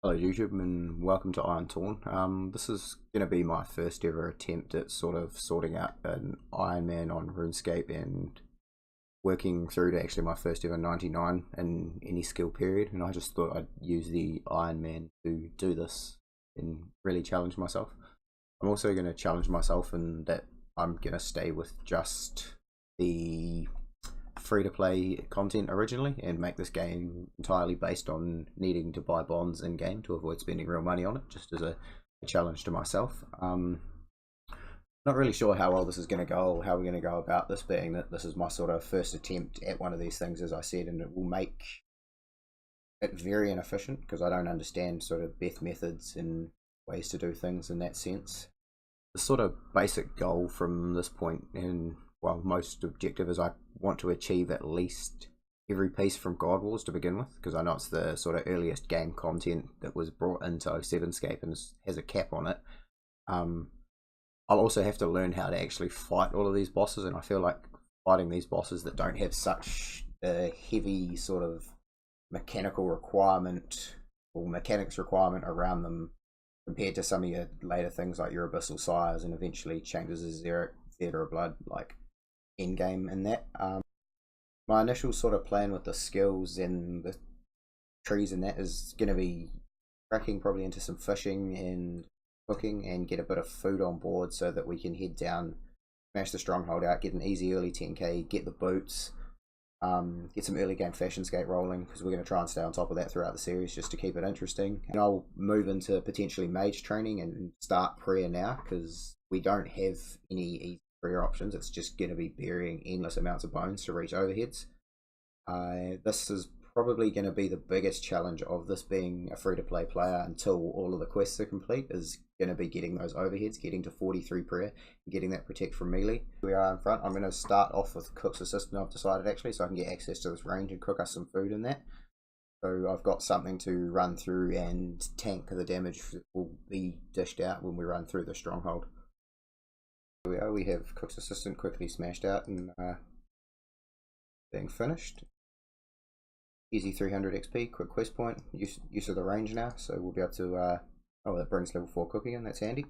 Hello YouTube and welcome to IronTourn. This is going to be my first ever attempt at sort of sorting out an Iron Man on RuneScape and working through to actually my first ever 99 in any skill period, and I just thought I'd use the Iron Man to do this and really challenge myself. I'm also going to challenge myself in that I'm going to stay with just the free-to-play content originally and make this game entirely based on needing to buy bonds in game to avoid spending real money on it, just as a challenge to myself. Not really sure how well this is going to go or how we're going to go about this, being that this is my sort of first attempt at one of these things, as I said, and it will make it very inefficient because I don't understand sort of Beth methods and ways to do things in that sense. The sort of basic goal from this point, and well, most objective, is I want to achieve at least every piece from God Wars to begin with, because I know it's the sort of earliest game content that was brought into 07scape and has a cap on it. I'll also have to learn how to actually fight all of these bosses, and I feel like fighting these bosses that don't have such a heavy sort of mechanical requirement or mechanics requirement around them compared to some of your later things like your Abyssal Sires and eventually Chambers of Xeric, Theatre of Blood, like end game in that. My initial sort of plan with the skills and the trees and that is going to be cracking probably into some fishing and cooking and get a bit of food on board so that we can head down, smash the stronghold out, get an easy early 10k, get the boots, get some early game fashion skate rolling, because we're going to try and stay on top of that throughout the series just to keep it interesting. And I'll move into potentially mage training and start prayer now, because we don't have any easy prayer options. It's just going to be burying endless amounts of bones to reach overheads. This is probably going to be the biggest challenge of this being a free-to-play player until all of the quests are complete, is going to be getting those overheads, getting to 43 prayer, and getting that protect from melee. We are in front. I'm going to start off with Cook's Assistant, I've decided, actually, so I can get access to this range and cook us some food in that. So I've got something to run through and tank the damage that will be dished out when we run through the stronghold. Here we are, we have Cook's Assistant quickly smashed out and being finished. Easy 300 XP, quick quest point, use of the range now, so we'll be able to, oh, that brings level 4 cooking in, that's handy.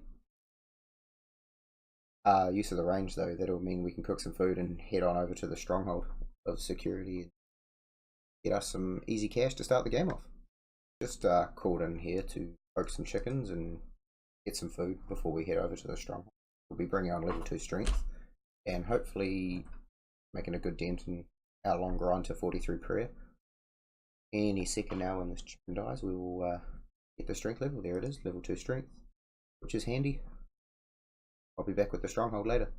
Use of the range though, that'll mean we can cook some food and head on over to the stronghold of security and get us some easy cash to start the game off. Just called in here to poke some chickens and get some food before we head over to the stronghold. We'll be bringing on level 2 strength and hopefully making a good dent in our long grind to 43 prayer. Any second now when this chicken dies, we will get the strength level. There it is, level 2 strength, which is handy. I'll be back with the stronghold later.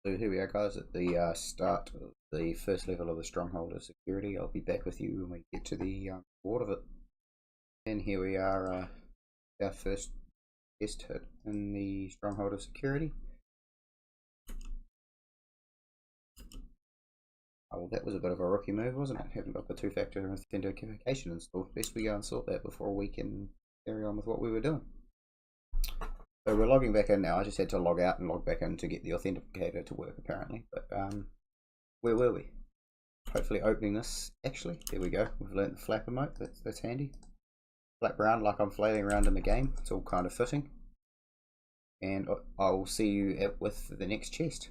So here we are, guys, at the start of the first level of the stronghold of security. I'll be back with you when we get to the reward of it. And here we are, our first test hit in the stronghold of security. Oh, well, that was a bit of a rookie move, wasn't it? Haven't got the two-factor authentication installed. Best we go and sort that before we can carry on with what we were doing. So we're logging back in now. I just had to log out and log back in to get the authenticator to work, apparently. But where were we? Hopefully opening this. Actually, there we go. We've learnt the flap emote. That's handy. Flap around like I'm flailing around in the game. It's all kind of fitting. And I'll see you with the next chest.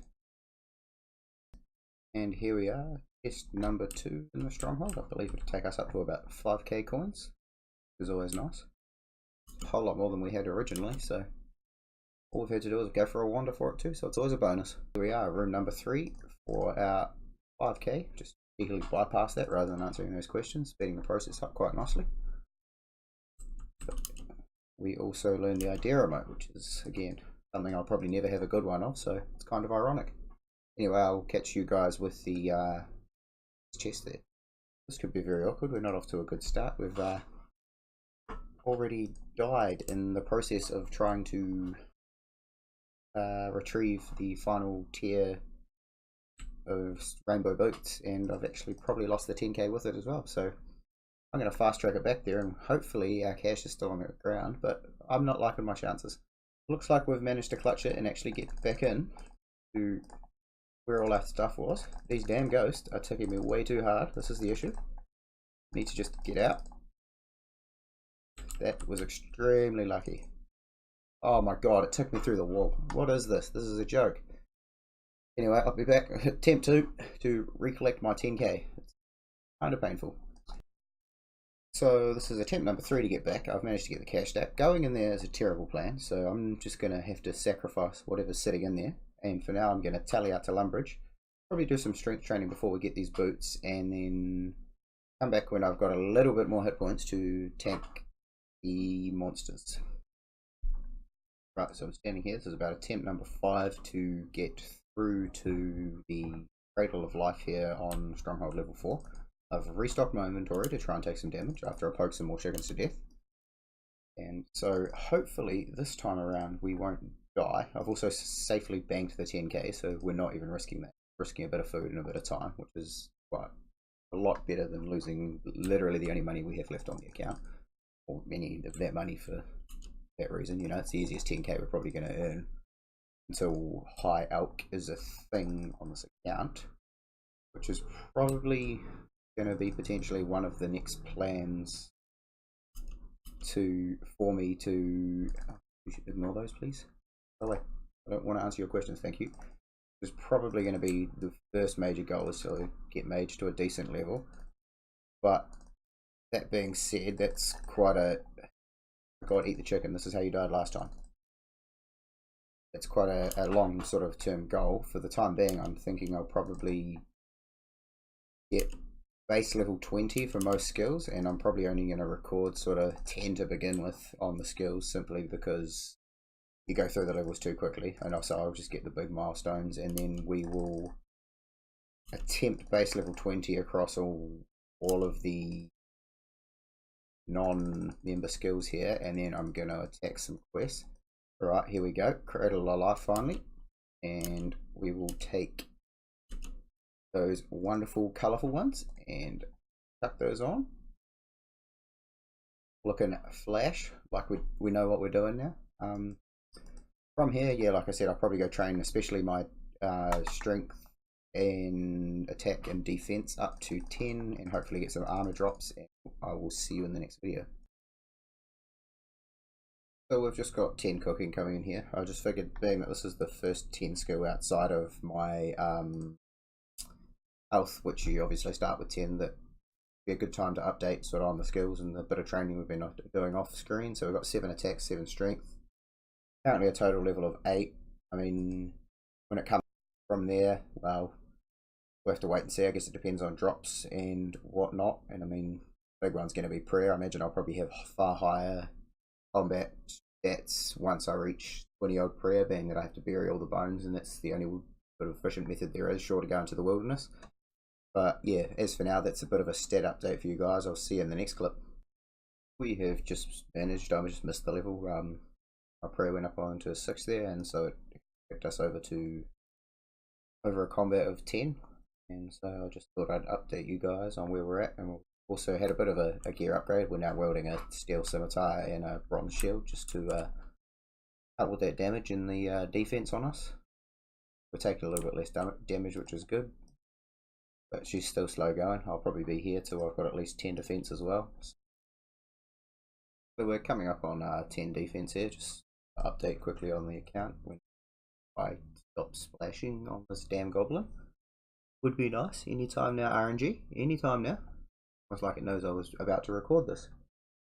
And here we are, chest number 2 in the stronghold. I believe it'll take us up to about 5k coins, which is always nice. A whole lot more than we had originally, so all we've had to do is go for a wander for it too, so it's always a bonus. Here we are, room number 3 for our 5k. Just easily bypass that rather than answering those questions, speeding the process up quite nicely. But we also learned the idea remote, which is, again, something I'll probably never have a good one of, so it's kind of ironic. Anyway, I'll catch you guys with the chest there. This could be very awkward. We're not off to a good start. We've already died in the process of trying to retrieve the final tier of rainbow boots, and I've actually probably lost the 10k with it as well. So I'm going to fast track it back there, and hopefully our cash is still on the ground, but I'm not liking my chances. Looks like we've managed to clutch it and actually get back in to where all that stuff was. These damn ghosts are ticking me way too hard. This is the issue. Need to just get out. That was extremely lucky. Oh my god, it took me through the wall. What is this? This is a joke. Anyway, I'll be back. Attempt 2 to recollect my 10k. It's kind of painful. So this is attempt number 3 to get back. I've managed to get the cash stack. Going in there is a terrible plan, so I'm just going to have to sacrifice whatever's sitting in there. And for now I'm going to tally out to Lumbridge. Probably do some strength training before we get these boots, and then come back when I've got a little bit more hit points to tank the monsters. Right, so I'm standing here. This is about attempt number 5 to get through to the Cradle of Life here on Stronghold level 4. I've restocked my inventory to try and take some damage after I poke some more chickens to death. And so hopefully this time around we won't die. I've also safely banked the 10k, so we're not even risking that. Risking a bit of food and a bit of time, which is quite a lot better than losing literally the only money we have left on the account. Or any of that money for that reason. You know, it's the easiest 10k we're probably going to earn until High Elk is a thing on this account, which is probably going to be potentially one of the next plans for me to you should ignore those, please. By the way, I don't want to answer your questions, thank you. It's probably going to be the first major goal is to get mage to a decent level, but that being said, that's quite a God, eat the chicken, this is how you died last time. It's quite a long sort of term goal. For the time being, I'm thinking I'll probably get base level 20 for most skills, and I'm probably only going to record sort of 10 to begin with on the skills, simply because you go through the levels too quickly. And also I'll just get the big milestones, and then we will attempt base level 20 across all of the non-member skills here, and then I'm going to attack some quests. Right, here we go, Cradle of Life finally, and we will take those wonderful colourful ones and tuck those on. Looking flash, like we know what we're doing now. From here, yeah, like I said, I'll probably go train especially my strength and attack and defense up to 10, and hopefully get some armor drops, and I will see you in the next video. So we've just got 10 cooking coming in here. I just figured, being that this is the first 10 skill outside of my health, which you obviously start with 10, that be a good time to update sort of on the skills and the bit of training we've been doing off screen. So we've got 7 attacks, 7 strength, currently a total level of 8. I mean, when it comes from there, well, we'll have to wait and see. I guess it depends on drops and whatnot. And I mean, big one's going to be prayer. I imagine I'll probably have far higher combat stats once I reach 20 odd prayer, being that I have to bury all the bones, and that's the only sort of efficient method there is, short of going to the wilderness. But yeah, as for now, that's a bit of a stat update for you guys. I'll see you in the next clip. We have just managed, I just missed the level. My prayer went up onto 6 there, and so it picked us over a combat of 10. And so I just thought I'd update you guys on where we're at, and we'll also had a bit of a gear upgrade. We're now wielding a steel scimitar and a bronze shield just to help with that damage and the defense on us. We're taking a little bit less damage, which is good, but she's still slow going. I'll probably be here till I've got at least 10 defense as well. So we're coming up on 10 defense here. Just update quickly on the account when I stop splashing on this damn goblin. Would be nice. Anytime now, RNG. Anytime now. Almost like it knows I was about to record this.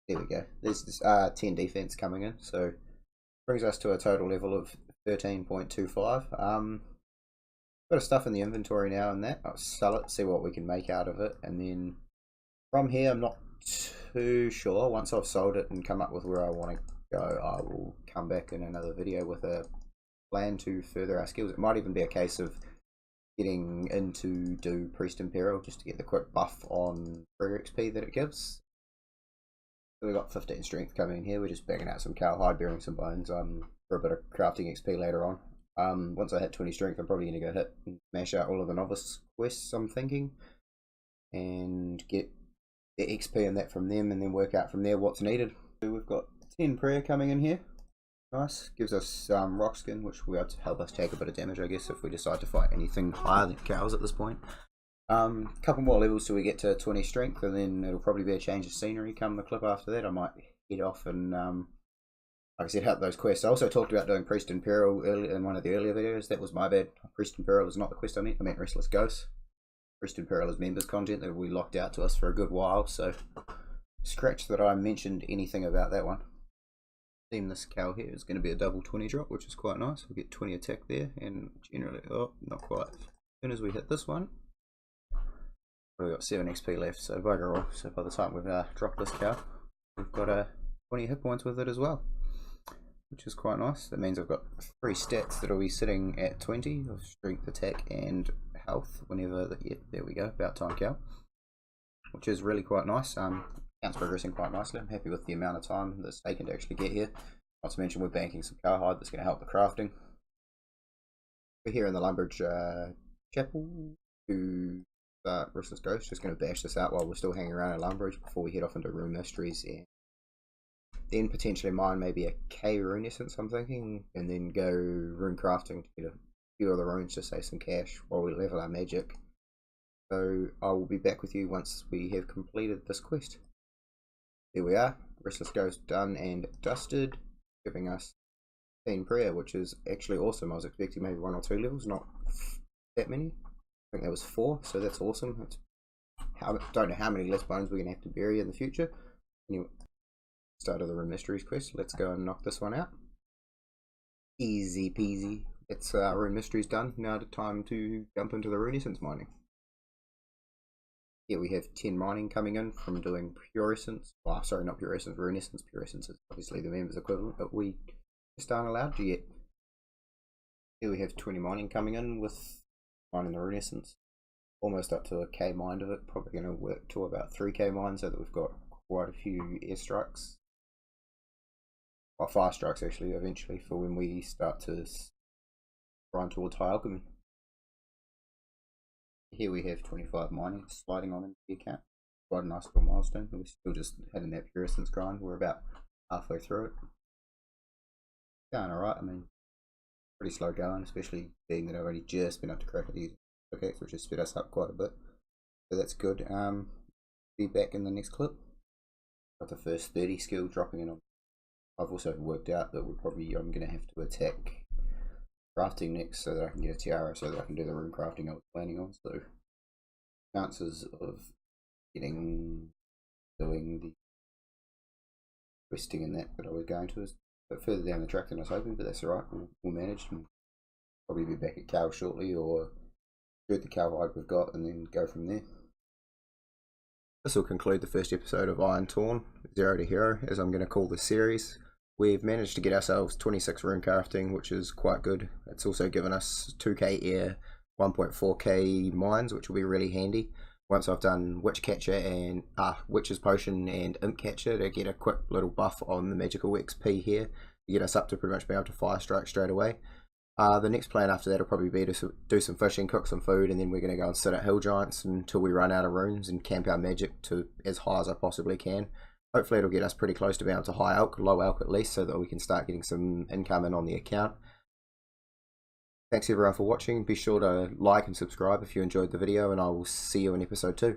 There we go. There's this 10 defense coming in, so brings us to a total level of 13.25. Got stuff in the inventory now, and that I'll sell it, see what we can make out of it, and then from here I'm not too sure. Once I've sold it and come up with where I want to go, I will come back in another video with a plan to further our skills. It might even be a case of getting into do Priest Imperial just to get the quick buff on prayer XP that it gives. So we've got 15 strength coming in here. We're just banging out some cowhide, bearing some bones for a bit of crafting XP later on. Once I hit 20 strength, I'm probably going to go hit and smash out all of the novice quests, I'm thinking, and get the XP and that from them, and then work out from there what's needed. So we've got 10 prayer coming in here. Nice. Gives us rock skin, which will be able to help us take a bit of damage, I guess, if we decide to fight anything higher than cows at this point. Couple more levels till we get to 20 strength, and then it'll probably be a change of scenery come the clip after that. I might head off and like I said, help those quests. I also talked about doing Priest and Peril earlier in one of the earlier videos. That was my bad. Priest and Peril is not the quest I meant Restless Ghost. Priest and Peril is members content that we locked out to us for a good while, so scratch that I mentioned anything about that one. Then this cow here is going to be a double 20 drop, which is quite nice. We'll get 20 attack there, and generally, oh, not quite. As soon as we hit this one, we've got 7 XP left, so bugger all. So by the time we've dropped this cow, we've got 20 hit points with it as well, which is quite nice. That means I've got 3 stats that will be sitting at 20 of strength, attack, and health whenever, yeah, there we go, about time cow, which is really quite nice. Count's progressing quite nicely. I'm happy with the amount of time that's taken to actually get here. Not to mention we're banking some cowhide that's going to help the crafting. We're here in the Lumbridge chapel to start Restless Ghost. Just going to bash this out while we're still hanging around at Lumbridge before we head off into Rune Mysteries, and then potentially mine maybe a K rune essence, I'm thinking, and then go rune crafting to get a few other runes to save some cash while we level our magic. So I will be back with you once we have completed this quest. Here we are, Restless Ghost done and dusted, giving us 15 prayer, which is actually awesome. I was expecting maybe 1 or 2 levels, not that many. I think there was 4, so that's awesome. Don't know how many less bones we're going to have to bury in the future. Anyway, start of the Rune Mysteries quest. Let's go and knock this one out. Easy peasy. It's Rune Mysteries done. Now the time to jump into the Rune Essence mining. Here we have 10 mining coming in from doing Pure Essence. Oh, sorry, not Pure Essence, Rune Essence. Pure Essence is obviously the members equivalent, but we just aren't allowed to yet. Here we have 20 mining coming in with mining the Rune Essence. Almost up to a K mined of it. Probably going to work to about 3K mine so that we've got quite a few airstrikes. Well, fire strikes actually, eventually, for when we start to grind towards high alchemy. Here we have 25 mining sliding on into the account. Quite a nice little milestone. We're still just heading that Pure Essence grind. We're about halfway through it. Going alright, I mean, pretty slow going, especially being that I've only just been up to crack these pickaxe, which has sped us up quite a bit. So that's good. Be back in the next clip. Got the first 30 skill dropping in on. I've also worked out that I'm going to have to attack crafting next so that I can get a tiara so that I can do the rune crafting I was planning on. So chances of doing the questing in that I was going to is a bit further down the track than I was hoping, but that's alright. We'll manage and probably be back at Cal shortly, or do the cowhide we've got and then go from there. This will conclude the first episode of IronTourn, Zero to Hero, as I'm going to call this series. We've managed to get ourselves 26 rune crafting, which is quite good. It's also given us 2k air, 1.4k mines, which will be really handy. Once I've done Witch Catcher and Witch's Potion and Imp Catcher to get a quick little buff on the magical XP here, to get us up to pretty much be able to fire strike straight away. The next plan after that will probably be to do some fishing, cook some food, and then we're going to go and sit at Hill Giants until we run out of runes and camp our magic to as high as I possibly can. Hopefully it'll get us pretty close to being able to high elk, low elk at least, so that we can start getting some income in on the account. Thanks everyone for watching. Be sure to like and subscribe if you enjoyed the video, and I will see you in episode 2.